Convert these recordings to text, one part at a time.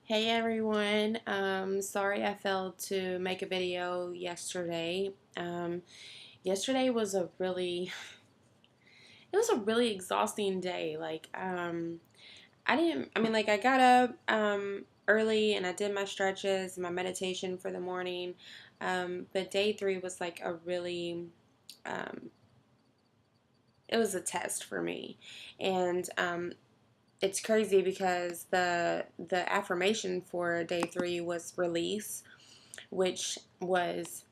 Hey everyone, sorry I failed to make a video yesterday. Yesterday was it was a really exhausting day. I got up early and I did my stretches, my meditation for the morning. But day three was like um, it was a test for me. And it's crazy because the affirmation for day three was release, which was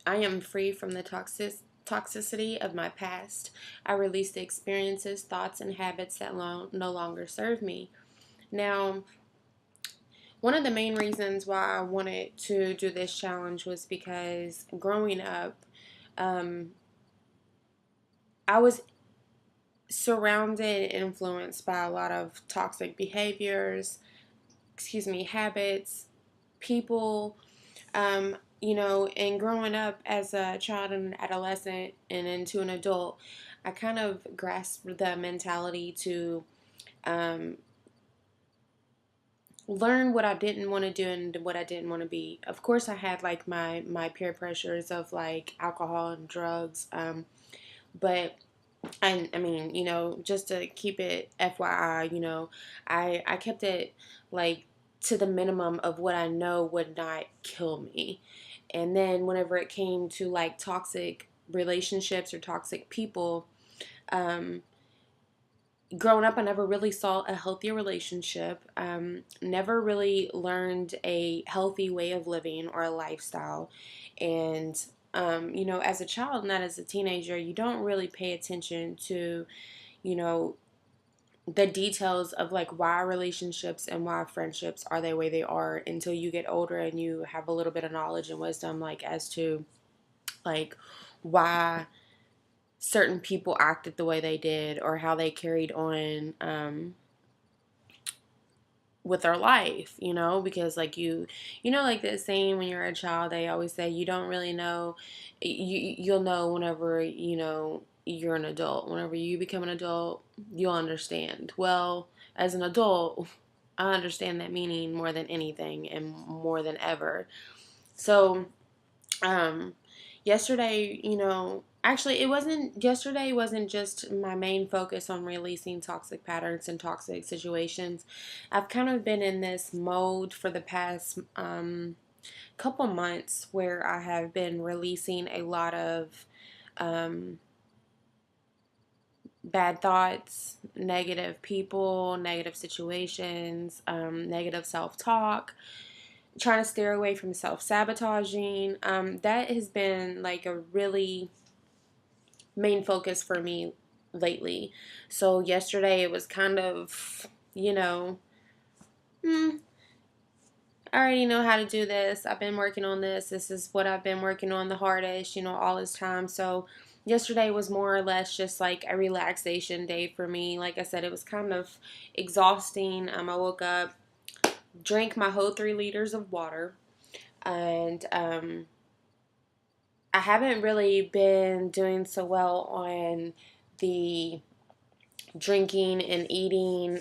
I am free from the toxicity of my past. I release the experiences, thoughts, and habits that no longer serve me. Now, one of the main reasons why I wanted to do this challenge was because growing up, um, I was surrounded and influenced by a lot of toxic behaviors, habits, people. And growing up as a child and adolescent and into an adult, I kind of grasped the mentality to um, learn what I didn't want to do and what I didn't want to be. Of course, I had like my peer pressures of like alcohol and drugs, but just to keep it FYI, I kept it like to the minimum of what I know would not kill me. And then whenever it came to like toxic relationships or toxic people, um, growing up, I never really saw a healthier relationship, never really learned a healthy way of living or a lifestyle. And, as a child, not as a teenager, you don't really pay attention to, you know, the details of like why relationships and why friendships are the way they are until you get older and you have a little bit of knowledge and wisdom, like as to like why certain people acted the way they did or how they carried on with their life, because like like the saying when you're a child, they always say you don't really know, you'll know whenever you're an adult. Whenever you become an adult, you'll understand. Well, as an adult, I understand that meaning more than anything and more than ever. So um yesterday, actually it wasn't yesterday wasn't just my main focus on releasing toxic patterns and toxic situations. I've kind of been in this mode for the past couple months where I have been releasing a lot of um bad thoughts, negative people, negative situations, negative self-talk, trying to steer away from self-sabotaging. That has been like a really main focus for me lately. So yesterday it was kind of, hmm, I already know how to do this. I've been working on this. This is what I've been working on the hardest, all this time. So yesterday was more or less just like a relaxation day for me. Like I said, it was kind of exhausting. I woke up, drank my whole 3 liters of water, and I haven't really been doing so well on the drinking and eating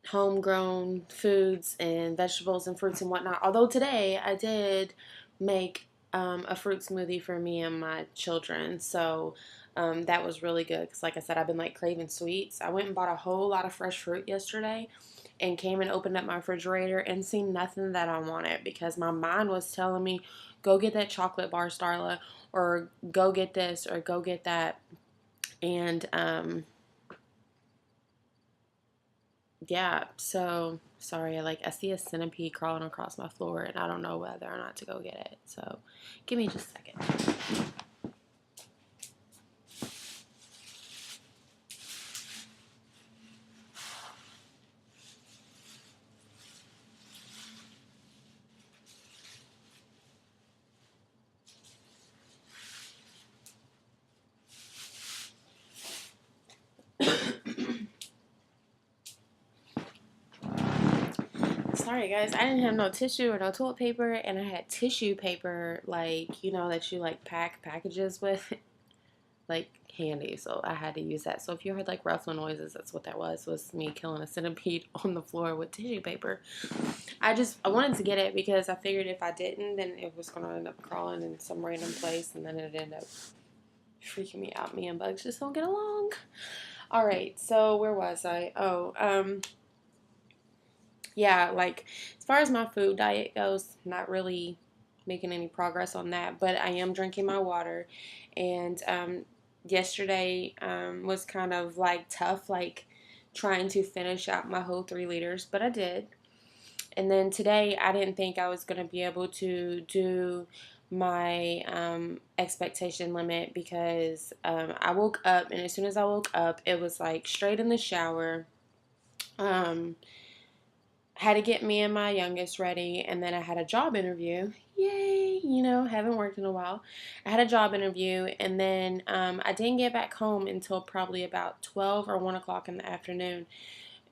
homegrown foods and vegetables and fruits and whatnot. Although today I did make a fruit smoothie for me and my children. So that was really good because, like I said, I've been like craving sweets. I went and bought a whole lot of fresh fruit yesterday and came and opened up my refrigerator and seen nothing that I wanted because my mind was telling me, go get that chocolate bar, Starla, or go get this or go get that. And yeah, so sorry. I see a centipede crawling across my floor, and I don't know whether or not to go get it. So give me just a second. Sorry, guys. I didn't have no tissue or no toilet paper, and I had tissue paper, that you like pack packages with. like handy, so I had to use that. So if you heard like ruffling noises, that's what that was me killing a centipede on the floor with tissue paper. I wanted to get it because I figured if I didn't, then it was gonna end up crawling in some random place, and then it'd end up freaking me out. Me and bugs just don't get along. All right, so where was I? Yeah, like as far as my food diet goes, not really making any progress on that, but I am drinking my water. And yesterday was kind of like tough, like trying to finish out my whole 3 liters, but I did. And then today, I didn't think I was going to be able to do my expectation limit because I woke up, and as soon as I woke up, it was like straight in the shower. Um, had to get me and my youngest ready, and then I had a job interview. Yay, haven't worked in a while. I had a job interview, and then I didn't get back home until probably about 12 or 1 o'clock in the afternoon.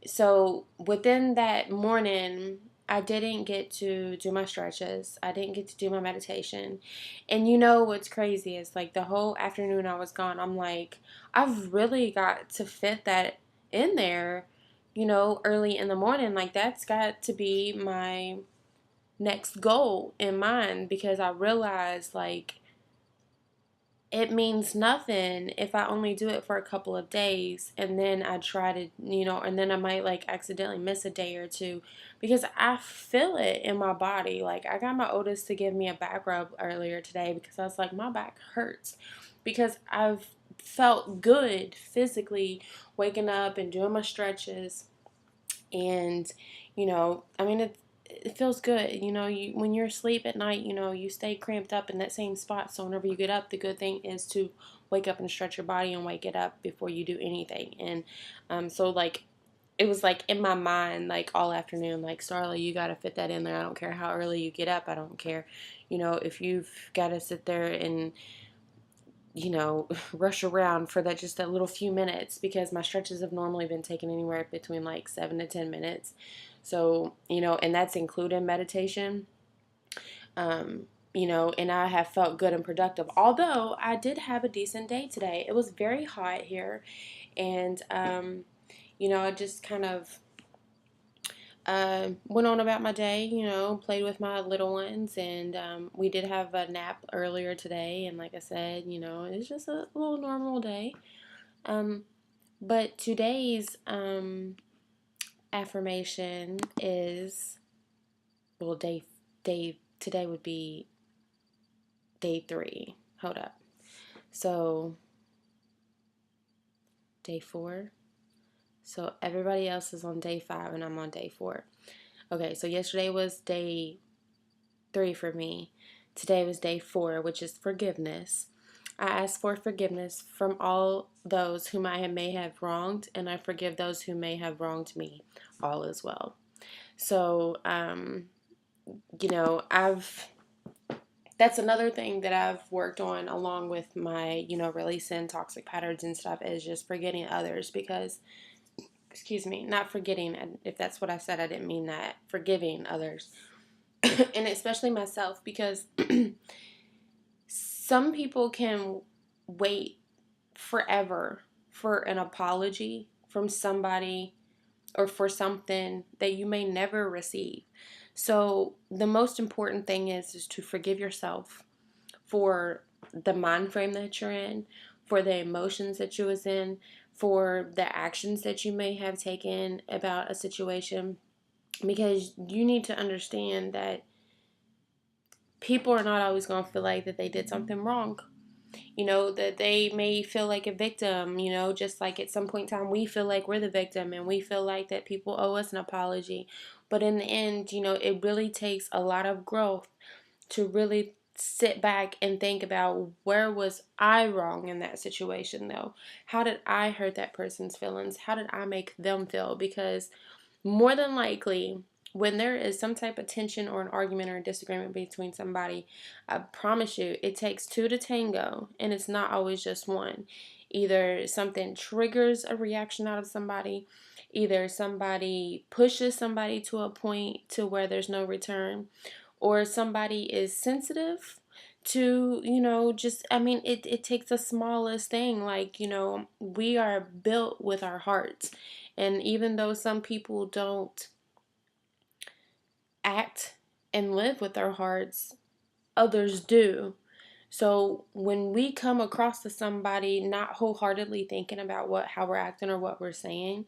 So within that morning, I didn't get to do my stretches. I didn't get to do my meditation. And what's crazy is like the whole afternoon I was gone, I'm like, I've really got to fit that in there, early in the morning. Like that's got to be my next goal in mind because I realized like it means nothing if I only do it for a couple of days and then I try to, and then I might like accidentally miss a day or two because I feel it in my body. Like I got my oldest to give me a back rub earlier today because I was like, my back hurts because I've felt good physically waking up and doing my stretches. And, I mean, it feels good. When you're asleep at night, you stay cramped up in that same spot. So whenever you get up, the good thing is to wake up and stretch your body and wake it up before you do anything. And so, like, it was like in my mind, like all afternoon, like, Starla, you got to fit that in there. I don't care how early you get up. I don't care, if you've got to sit there and rush around for that little few minutes because my stretches have normally been taken anywhere between like 7 to 10 minutes. So, and that's including meditation. And I have felt good and productive. Although I did have a decent day today. It was very hot here. And, I just kind of went on about my day, played with my little ones, and we did have a nap earlier today. And like I said, it's just a little normal day. But today's affirmation is, well, today would be day 3. Hold up. So, day 4. So everybody else is on day 5 and I'm on day 4. Okay, so yesterday was day 3 for me. Today was day 4, which is forgiveness. I ask for forgiveness from all those whom I may have wronged, and I forgive those who may have wronged me, all as well. So, that's another thing that I've worked on along with my, releasing toxic patterns and stuff is just forgetting others because, excuse me, not forgetting, if that's what I said, I didn't mean that, forgiving others. And especially myself because some people can wait forever for an apology from somebody or for something that you may never receive. So the most important thing is to forgive yourself for the mind frame that you're in, for the emotions that you was in, for the actions that you may have taken about a situation, because you need to understand that people are not always going to feel like that they did something wrong. That they may feel like a victim, just like at some point in time we feel like we're the victim and we feel like that people owe us an apology. But in the end, it really takes a lot of growth to really sit back and think about where was I wrong in that situation though? How did I hurt that person's feelings? How did I make them feel? Because more than likely, when there is some type of tension or an argument or a disagreement between somebody, I promise you, it takes 2 to tango, and it's not always just one. Either something triggers a reaction out of somebody, either somebody pushes somebody to a point to where there's no return, or somebody is sensitive to, just, I mean, it takes the smallest thing. Like, we are built with our hearts. And even though some people don't act and live with their hearts, others do. So when we come across to somebody not wholeheartedly thinking about how we're acting or what we're saying,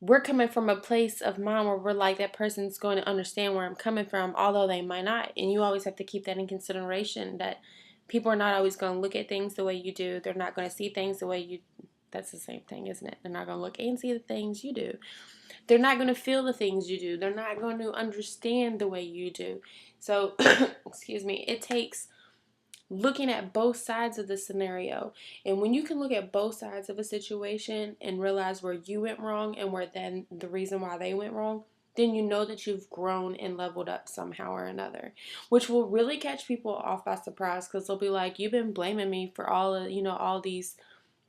we're coming from a place of mind where we're like, that person's going to understand where I'm coming from, although they might not. And you always have to keep that in consideration, that people are not always going to look at things the way you do. They're not going to see things the way you. That's the same thing, isn't it? They're not going to look and see the things you do. They're not going to feel the things you do. They're not going to understand the way you do. So, excuse me, it takes looking at both sides of the scenario. And when you can look at both sides of a situation and realize where you went wrong and where then the reason why they went wrong, then you know that you've grown and leveled up somehow or another, which will really catch people off by surprise, because they'll be like, you've been blaming me for all these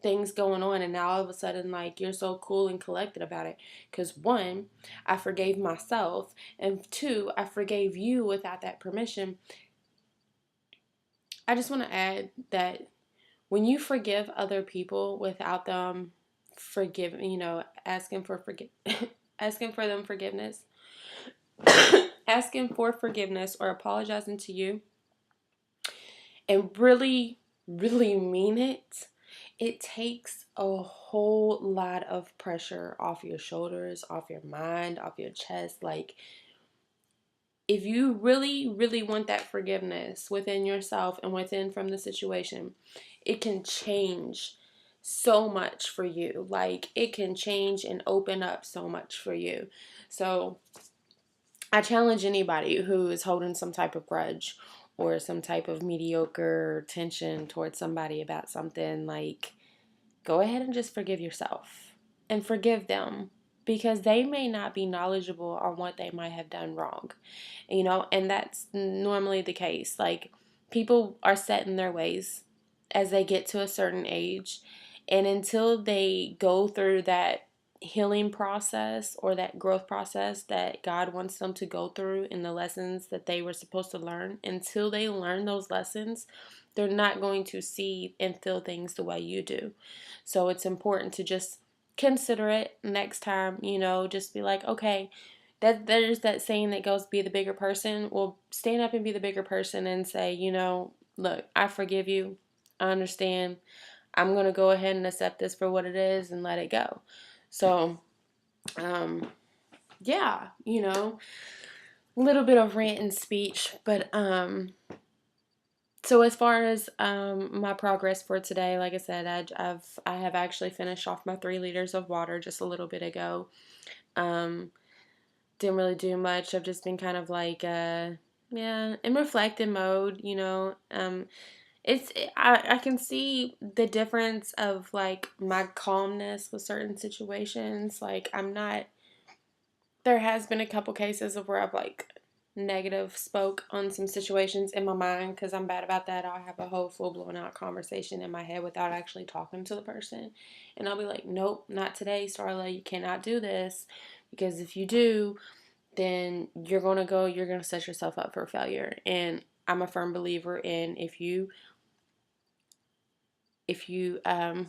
things going on, and now all of a sudden, like, you're so cool and collected about it. Because one, I forgave myself, and two, I forgave you without that permission. I just want to add that when you forgive other people without them asking for asking for them forgiveness, asking for forgiveness or apologizing to you, and really, really mean it, it takes a whole lot of pressure off your shoulders, off your mind, off your chest. Like, if you really, really want that forgiveness within yourself and within from the situation, it can change so much for you. Like, it can change and open up so much for you. So I challenge anybody who is holding some type of grudge or some type of mediocre tension towards somebody about something, like, go ahead and just forgive yourself and forgive them, because they may not be knowledgeable on what they might have done wrong, and that's normally the case. Like, people are set in their ways as they get to a certain age, and until they go through that healing process or that growth process that God wants them to go through in the lessons that they were supposed to learn, until they learn those lessons, they're not going to see and feel things the way you do. So it's important to just consider it next time, just be like, okay, there's that saying that goes, be the bigger person. Well, stand up and be the bigger person and say, look, I forgive you. I understand. I'm going to go ahead and accept this for what it is and let it go. So, yeah, a little bit of rant and speech, but, so as far as my progress for today, like I said, I have actually finished off my 3 liters of water just a little bit ago. Didn't really do much. I've just been kind of like in reflective mode. I can see the difference of like my calmness with certain situations. Like, there has been a couple cases of where I've like negative spoke on some situations in my mind, because I'm bad about that. I'll have a whole full blown out conversation in my head without actually talking to the person, and I'll be like, nope, not today, Starla, you cannot do this, because if you do, then you're gonna set yourself up for failure. And I'm a firm believer in, if you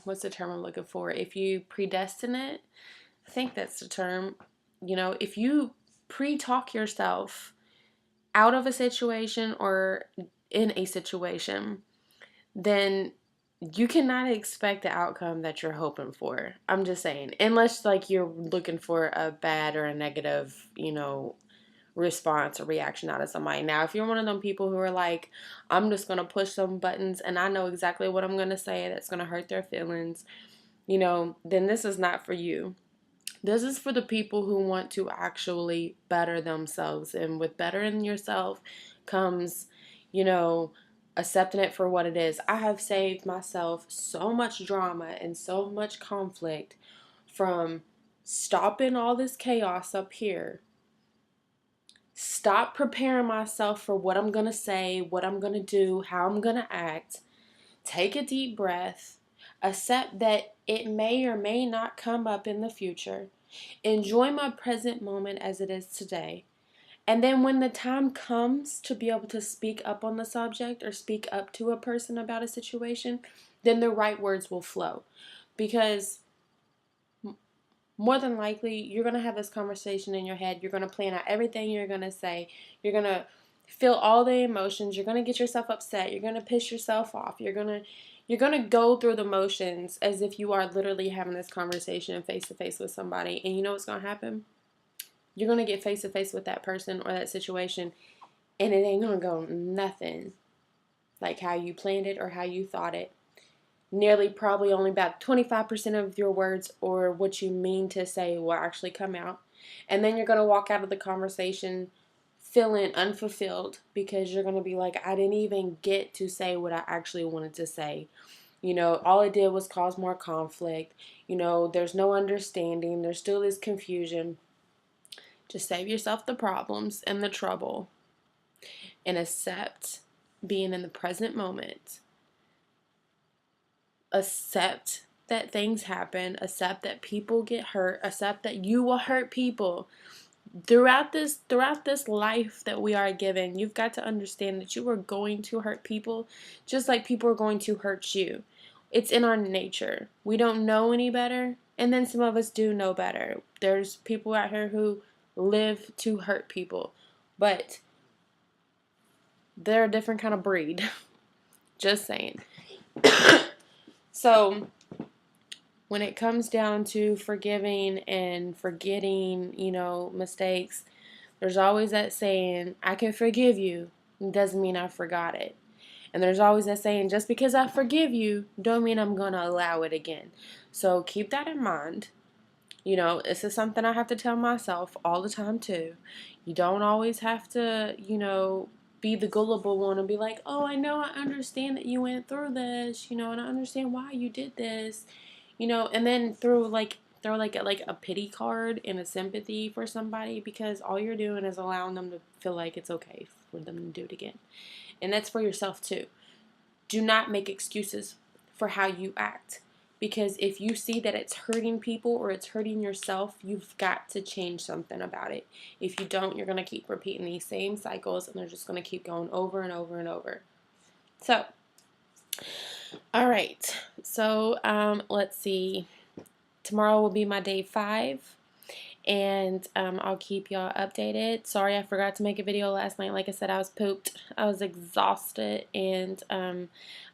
what's the term I'm looking for, if you predestine it, I think that's the term. If you pre-talk yourself out of a situation or in a situation, then you cannot expect the outcome that you're hoping for. I'm just saying, unless like you're looking for a bad or a negative, response or reaction out of somebody. Now, if you're one of them people who are like, I'm just going to push some buttons and I know exactly what I'm going to say that's going to hurt their feelings, then this is not for you. This is for the people who want to actually better themselves. And with bettering yourself comes, accepting it for what it is. I have saved myself so much drama and so much conflict from stopping all this chaos up here. Stop preparing myself for what I'm going to say, what I'm going to do, how I'm going to act. Take a deep breath. Accept that it may or may not come up in the future. Enjoy my present moment as it is today. And then when the time comes to be able to speak up on the subject or speak up to a person about a situation, then the right words will flow. Because more than likely, you're going to have this conversation in your head. You're going to plan out everything you're going to say. You're going to feel all the emotions. You're going to get yourself upset. You're going to piss yourself off. You're going to go through the motions as if you are literally having this conversation face to face with somebody. And you know what's going to happen? You're going to get face to face with that person or that situation, and it ain't going to go nothing like how you planned it or how you thought it. Nearly probably only about 25% of your words or what you mean to say will actually come out. And then you're going to walk out of the conversation feeling unfulfilled because you're going to be like, I didn't even get to say what I actually wanted to say. You know, all it did was cause more conflict. You know, there's no understanding. There still is confusion. Just save yourself the problems and the trouble and accept being in the present moment. Accept that things happen. Accept that people get hurt. Accept that you will hurt people. Throughout this life that we are given, you've got to understand that you are going to hurt people just like people are going to hurt you. It's in our nature. We don't know any better, and then some of us do know better. There's people out here who live to hurt people, but they're a different kind of breed. Just saying. So when it comes down to forgiving and forgetting, mistakes, there's always that saying, I can forgive you, it doesn't mean I forgot it. And there's always that saying, just because I forgive you, don't mean I'm going to allow it again. So keep that in mind. This is something I have to tell myself all the time too. You don't always have to, be the gullible one and be like, oh, I know, I understand that you went through this, and I understand why you did this, and then throw like a pity card and a sympathy for somebody, because all you're doing is allowing them to feel like it's okay for them to do it again. And that's for yourself too. Do not make excuses for how you act. Because if you see that it's hurting people or it's hurting yourself, you've got to change something about it. If you don't, you're going to keep repeating these same cycles, and they're just going to keep going over and over and over. So, all right. So, let's see. Tomorrow will be my day 5. And I'll keep y'all updated. Sorry I forgot to make a video last night. Like I said, I was pooped. I was exhausted, and I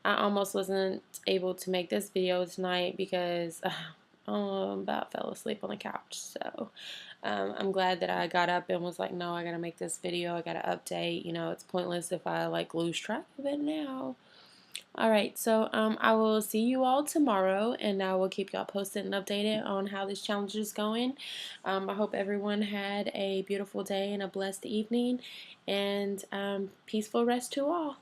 almost wasn't able to make this video tonight because I about fell asleep on the couch. So I'm glad that I got up and was like, no, I gotta make this video. I gotta update. It's pointless if I lose track of it now. Alright, so I will see you all tomorrow, and I will keep y'all posted and updated on how this challenge is going. I hope everyone had a beautiful day and a blessed evening, and peaceful rest to all.